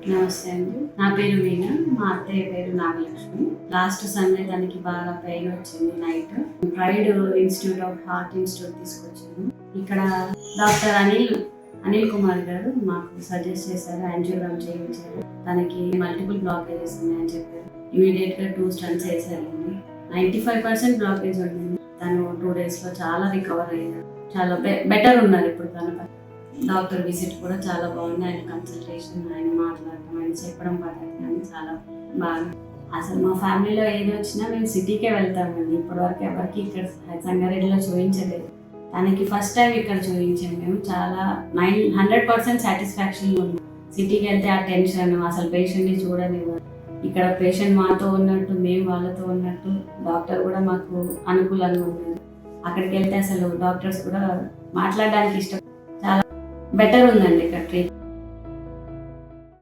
నమస్తే అండి. నా పేరు వీణ. మా అత్తయ్య పేరు నాగలక్ష్మి. లాస్ట్ సండే తనకి బాగా పెయిన్ వచ్చింది night. Pride institute of heart institute తీసుకొచ్చాను. ఇక్కడ డాక్టర్ అనిల్ కుమార్ గారు మాకు సజెస్ట్ చేశారు, యాంజియోగ్రామ్ చేయించారు. తనకి మల్టిపుల్ బ్లాకేజెస్ ఉన్నాయని చెప్పారు. ఇమీడియట్గా 2 స్టంట్స్ వేసారండి. 95% బ్లాకేజ్ ఉండింది. తను 2 డేస్లో చాలా రికవర్ అయ్యారు. చాలా బెటర్ ఉన్నారు ఇప్పుడు తన. డాక్టర్ విజిట్ కూడా చాలా బాగుంది. ఆయన కన్సల్టేషన్, ఆయన మాట్లాడటం, ఆయన చెప్పడం పద్ధతి అని చాలా బాగా. అసలు మా ఫ్యామిలీలో ఏది వచ్చినా మేము సిటీకే వెళ్తామండి. ఇప్పటివరకు ఎవరికి ఇక్కడ సంగారెడ్డిలో చూపించలేదు. తనకి ఫస్ట్ టైం ఇక్కడ చూపించాము. మేము చాలా 100% సాటిస్ఫాక్షన్ ఉంది. సిటీకి వెళ్తే ఆ టెన్షన్, అసలు పేషెంట్ని చూడనివ్వరు. ఇక్కడ పేషెంట్ మాతో ఉన్నట్టు, మేము వాళ్ళతో ఉన్నట్టు, డాక్టర్ కూడా మాకు అనుకూలంగా ఉంది. అక్కడికి వెళ్తే అసలు డాక్టర్స్ కూడా మాట్లాడడానికి ఇష్టం. చాలా బెటర్ ఉందండి ఇక్కడ ట్రీట్మెంట్.